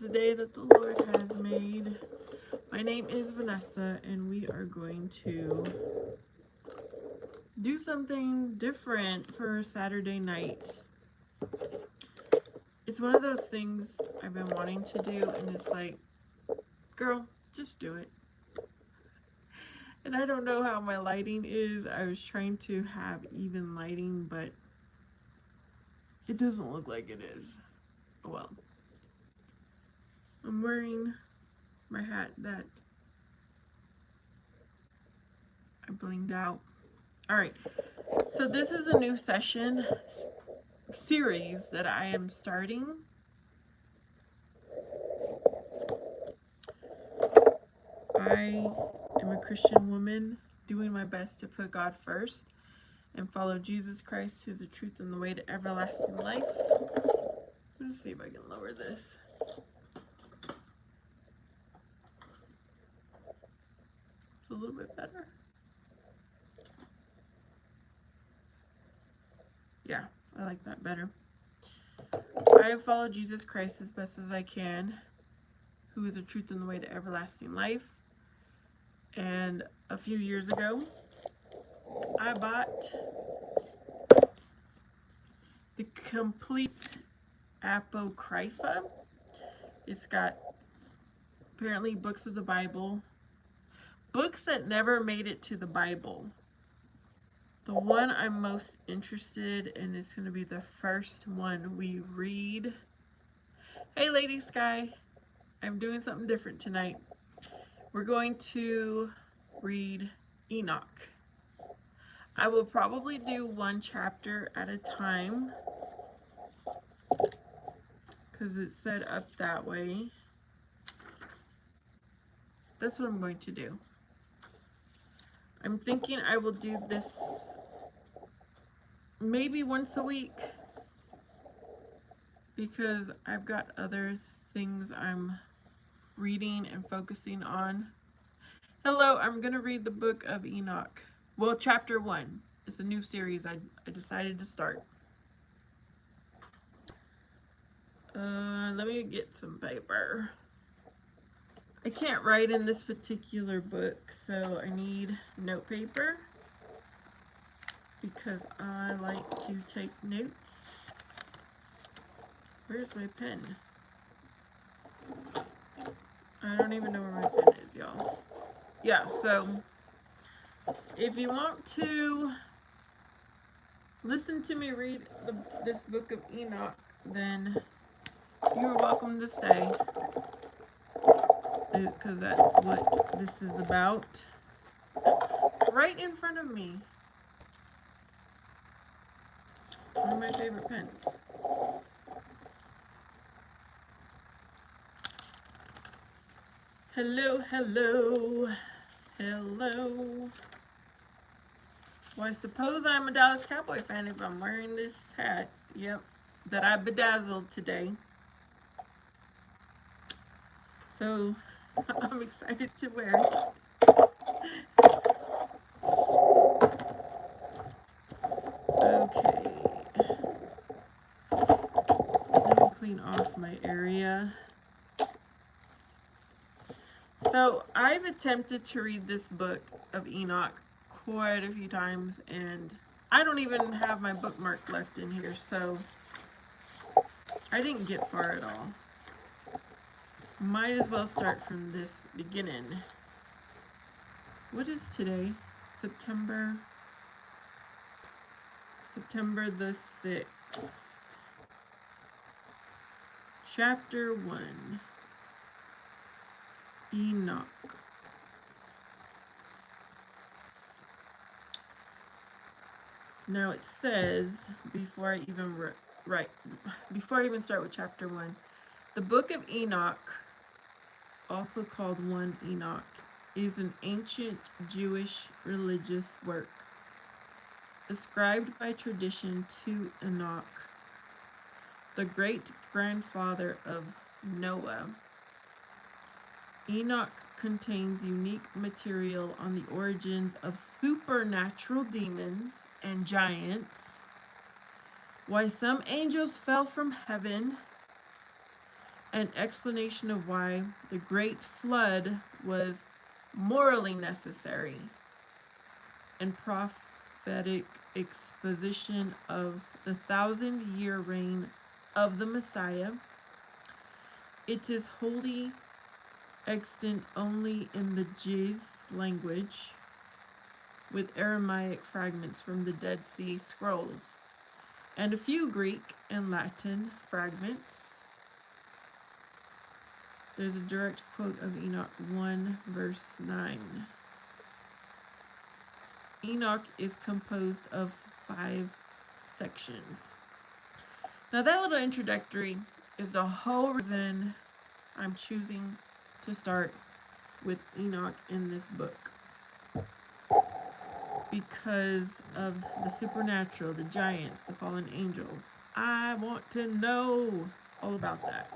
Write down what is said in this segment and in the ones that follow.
the day that the Lord has made. My name is Vanessa, and we are going to do something different for Saturday night. It's one of those things I've been wanting to do, and it's like, girl, just do it. And I don't know how my lighting is. I was trying to have even lighting, but it doesn't look like it is. Well, I'm wearing my hat that I blinged out. All right, so this is a new series that I am starting. I am a Christian woman doing my best to put God first and follow Jesus Christ, who's the truth and the way to everlasting life. Let's see if I can lower this. It's a little bit better. Yeah, I like that better. I have followed Jesus Christ as best as I can, who is the truth and the way to everlasting life. And a few years ago, I bought the complete Apocrypha. It's got apparently books of the Bible, books that never made it to the Bible. The one I'm most interested in is going to be the first one we read. Hey, Lady Sky, I'm doing something different tonight. We're going to read Enoch. I will probably do one chapter at a time because it's set up that way. That's what I'm going to do. I'm thinking I will do this maybe once a week because I've got other things I'm reading and focusing on. Hello, I'm going to read the book of Enoch. Well, chapter 1. It's a new series I decided to start. Let me get some paper. I can't write in this particular book, so I need note paper because I like to take notes. Where's my pen? I don't even know where my pen is, y'all. Yeah, so if you want to listen to me read this book of Enoch, then you're welcome to stay, because that's what this is about. Right in front of me. One of my favorite pens. Hello, hello, hello. Well, I suppose I'm a Dallas Cowboy fan if I'm wearing this hat. Yep, that I bedazzled today. So I'm excited to wear it. Okay. Let me clean off my area. So I've attempted to read this book of Enoch quite a few times, and I don't even have my bookmark left in here, so I didn't get far at all. Might as well start from this beginning. What is today? September the 6th. Chapter 1. Enoch. Now it says, before I even start with chapter 1, the book of Enoch, also called 1 Enoch, is an ancient Jewish religious work ascribed by tradition to Enoch, the great-grandfather of Noah. Enoch contains unique material on the origins of supernatural demons and giants, why some angels fell from heaven, an explanation of why the great flood was morally necessary, and prophetic exposition of the 1,000-year reign of the Messiah. It is wholly extant only in the Ge'ez language, with Aramaic fragments from the Dead Sea Scrolls, and a few Greek and Latin fragments. There's a direct quote of Enoch 1, verse 9. Enoch is composed of 5 sections. Now that little introductory is the whole reason I'm choosing to start with Enoch in this book. Because of the supernatural, the giants, the fallen angels. I want to know all about that.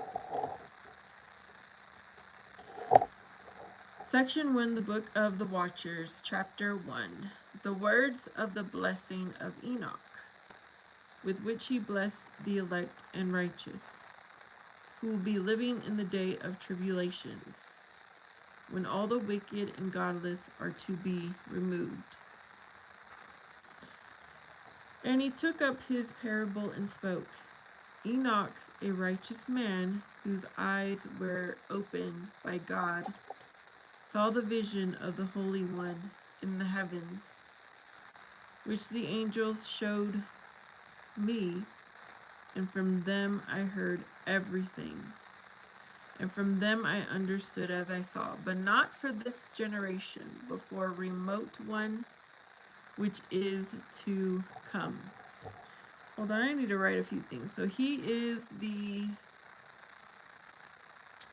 Section 1, the Book of the Watchers, Chapter 1. The words of the blessing of Enoch, with which he blessed the elect and righteous, who will be living in the day of tribulations, when all the wicked and godless are to be removed. And he took up his parable and spoke. Enoch, a righteous man, whose eyes were opened by God, saw the vision of the Holy One in the heavens, which the angels showed me, and from them I heard everything, and from them I understood as I saw, but not for this generation, but for a remote one which is to come. Hold on, I need to write a few things. So he is the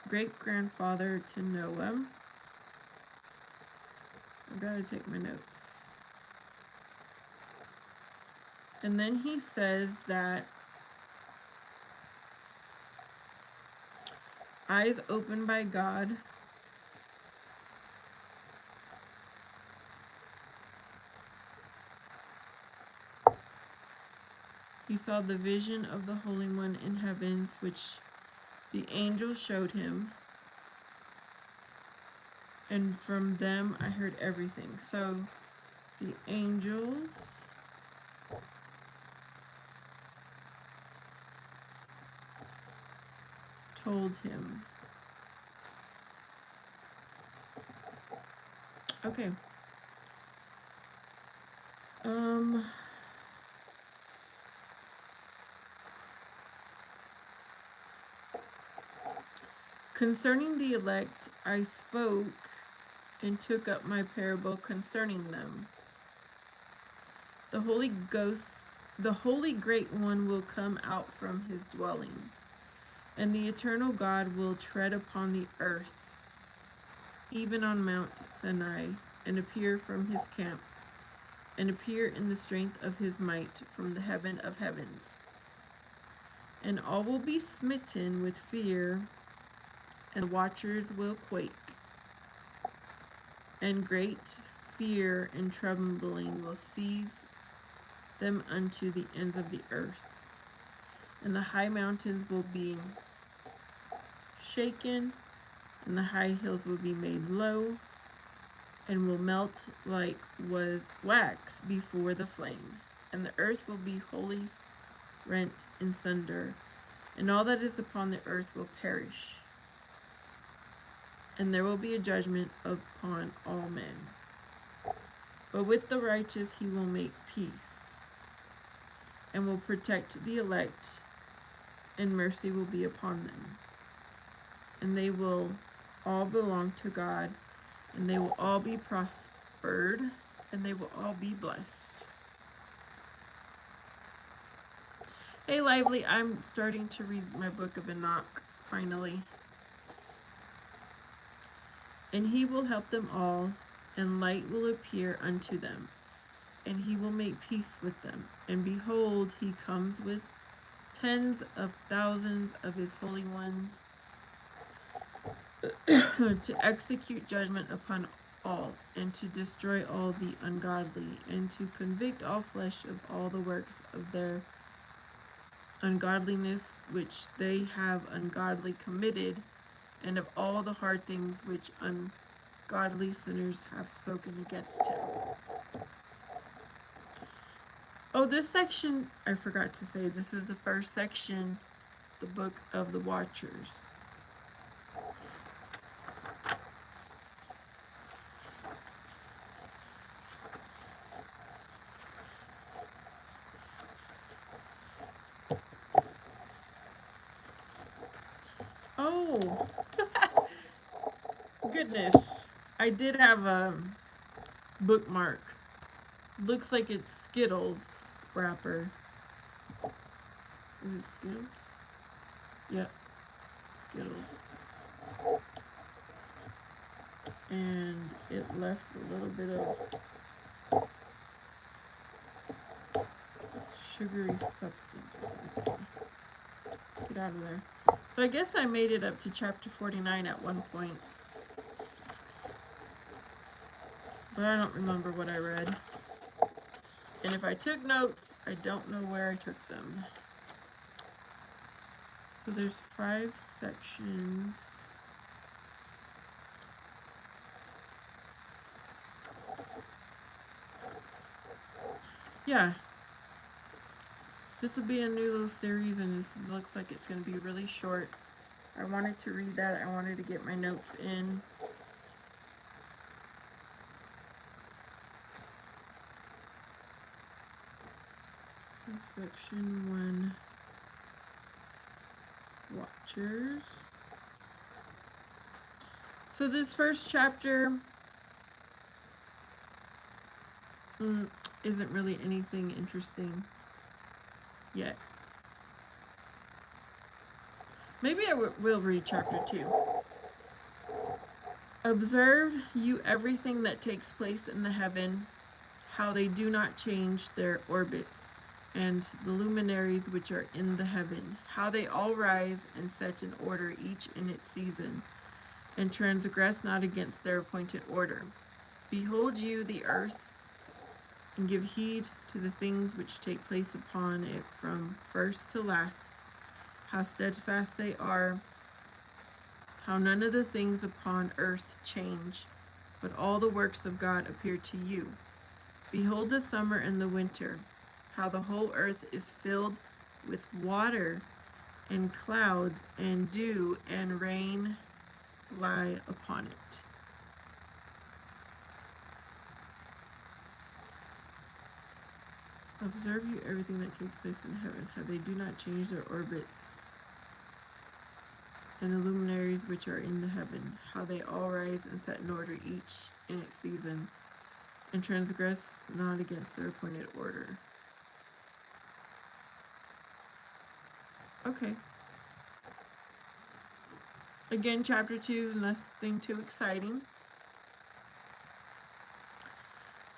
great-grandfather to Noah. I've got to take my notes. And then he says that eyes opened by God, he saw the vision of the Holy One in heavens, which the angels showed him, and from them I heard everything. So the angels told him. Okay. Concerning the elect, I spoke and took up my parable concerning them. The Holy Ghost, the Holy Great One will come out from his dwelling, and the eternal God will tread upon the earth, even on Mount Sinai, and appear from his camp, and appear in the strength of his might from the heaven of heavens. And all will be smitten with fear, and the watchers will quake, and great fear and trembling will seize them unto the ends of the earth, and the high mountains will be shaken, and the high hills will be made low, and will melt like wax before the flame, and the earth will be wholly rent in sunder, and all that is upon the earth will perish. And there will be a judgment upon all men. But with the righteous he will make peace, and will protect the elect, and mercy will be upon them. And they will all belong to God, and they will all be prospered, and they will all be blessed. Hey Lively, I'm starting to read my book of Enoch, finally. And he will help them all, and light will appear unto them, and he will make peace with them. And behold, he comes with tens of thousands of his holy ones to execute judgment upon all, and to destroy all the ungodly, and to convict all flesh of all the works of their ungodliness which they have ungodly committed, and of all the hard things which ungodly sinners have spoken against him. Oh, this section, I forgot to say, this is the first section, the book of the Watchers. Oh, goodness. I did have a bookmark. Looks like it's Skittles wrapper. Is it Skittles? Yep, Skittles. And it left a little bit of sugary substance or something. Let's get out of there. So I guess I made it up to chapter 49 at one point. But I don't remember what I read. And if I took notes, I don't know where I took them. So there's 5 sections. Yeah. This will be a new little series, and this looks like it's going to be really short. I wanted to read that. I wanted to get my notes in. So section 1, Watchers. So this first chapter isn't really anything interesting yet. Maybe I will read chapter 2. Observe you everything that takes place in the heaven, how they do not change their orbits, and the luminaries which are in the heaven, how they all rise and set in order, each in its season, and transgress not against their appointed order. Behold you the earth, and give heed to the things which take place upon it from first to last, how steadfast they are, how none of the things upon earth change, but all the works of God appear to you. Behold the summer and the winter, how the whole earth is filled with water, and clouds and dew and rain lie upon it. Observe you everything that takes place in heaven, how they do not change their orbits, and the luminaries which are in the heaven, how they all rise and set in order, each in its season, and transgress not against their appointed order. Okay. Again, chapter 2 is nothing too exciting.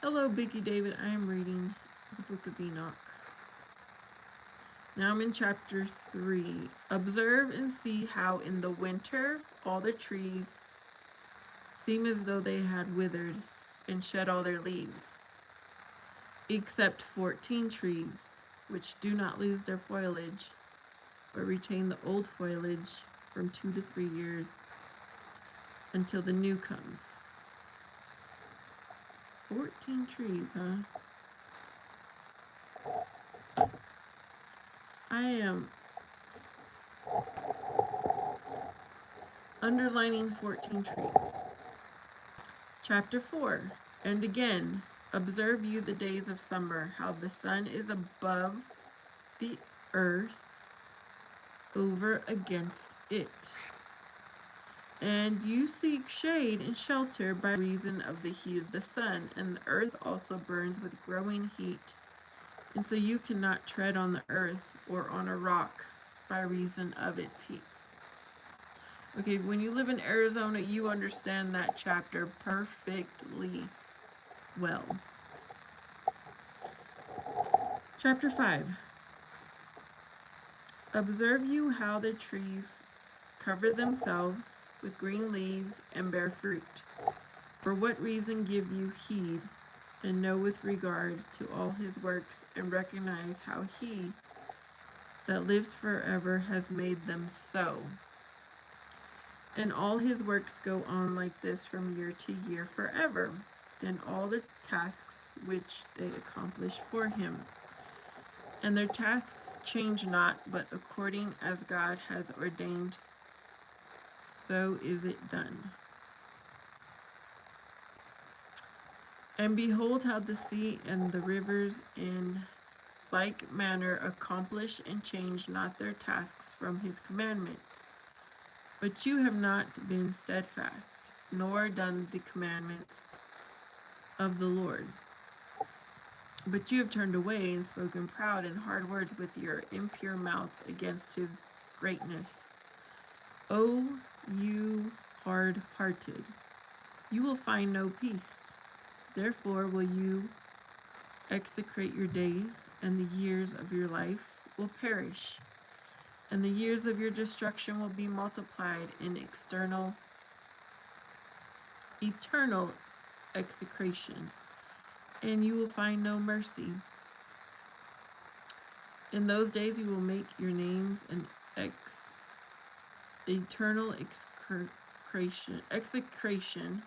Hello, Biggie David. I am reading the book of Enoch. Now I'm in chapter 3. Observe and see how in the winter all the trees seem as though they had withered and shed all their leaves, except 14 trees, which do not lose their foliage, but retain the old foliage from 2 to 3 years until the new comes. 14 trees, huh? I am underlining 14 trees. Chapter 4. And again, observe you the days of summer, how the sun is above the earth, over against it. And you seek shade and shelter by reason of the heat of the sun, and the earth also burns with growing heat. And so you cannot tread on the earth or on a rock by reason of its heat. Okay, when you live in Arizona, you understand that chapter perfectly well. Chapter 5. Observe you how the trees cover themselves with green leaves and bear fruit. For what reason give you heed, and know with regard to all his works, and recognize how he that lives forever has made them so. And all his works go on like this from year to year forever, in all the tasks which they accomplish for him. And their tasks change not, but according as God has ordained, so is it done. And behold how the sea and the rivers in like manner accomplish and change not their tasks from his commandments. But you have not been steadfast, nor done the commandments of the Lord. But you have turned away and spoken proud and hard words with your impure mouths against his greatness. O you hard-hearted, you will find no peace. Therefore will you execrate your days, and the years of your life will perish, and the years of your destruction will be multiplied in eternal execration, and you will find no mercy. In those days you will make your names an eternal execration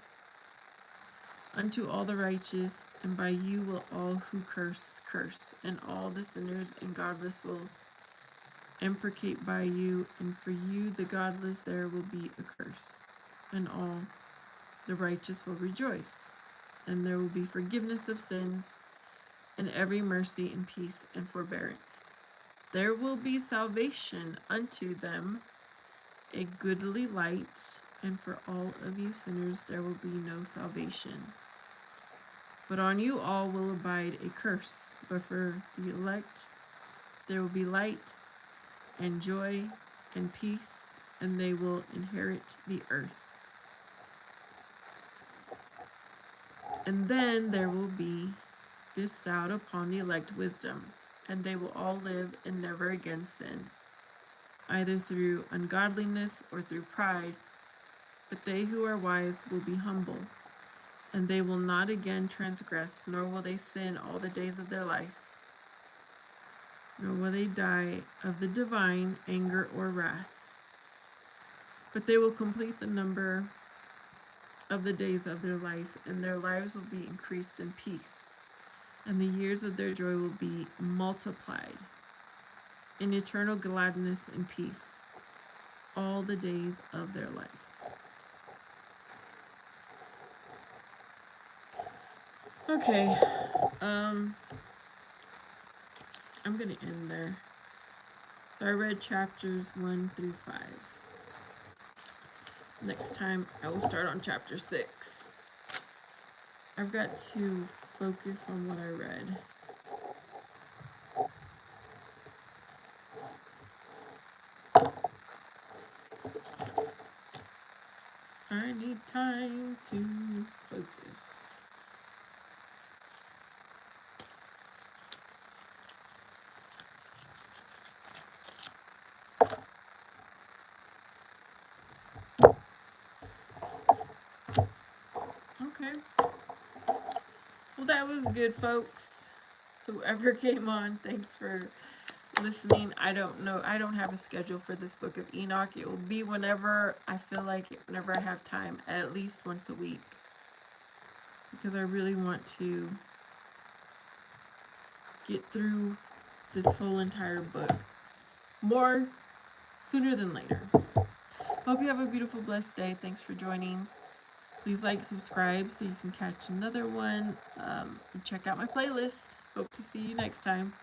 unto all the righteous, and by you will all who curse, and all the sinners and godless will imprecate by you, and for you the godless there will be a curse, and all the righteous will rejoice, and there will be forgiveness of sins, and every mercy and peace and forbearance. There will be salvation unto them, a goodly light, and for all of you sinners there will be no salvation. But on you all will abide a curse, but for the elect there will be light and joy and peace, and they will inherit the earth. And then there will be bestowed upon the elect wisdom, and they will all live and never again sin, either through ungodliness or through pride. But they who are wise will be humble, and they will not again transgress, nor will they sin all the days of their life, nor will they die of the divine anger or wrath. But they will complete the number of the days of their life, and their lives will be increased in peace, and the years of their joy will be multiplied in eternal gladness and peace all the days of their life. Okay, I'm going to end there. So I read chapters 1 through 5. Next time I will start on chapter 6. I've got to focus on what I read. I need time to focus. Okay. Well, that was good, folks. Whoever came on, thanks for listening. I don't know. I don't have a schedule for this book of Enoch. It will be whenever I feel like it, whenever I have time, at least once a week. Because I really want to get through this whole entire book. More sooner than later. Hope you have a beautiful, blessed day. Thanks for joining. Please like, subscribe so you can catch another one. And check out my playlist. Hope to see you next time.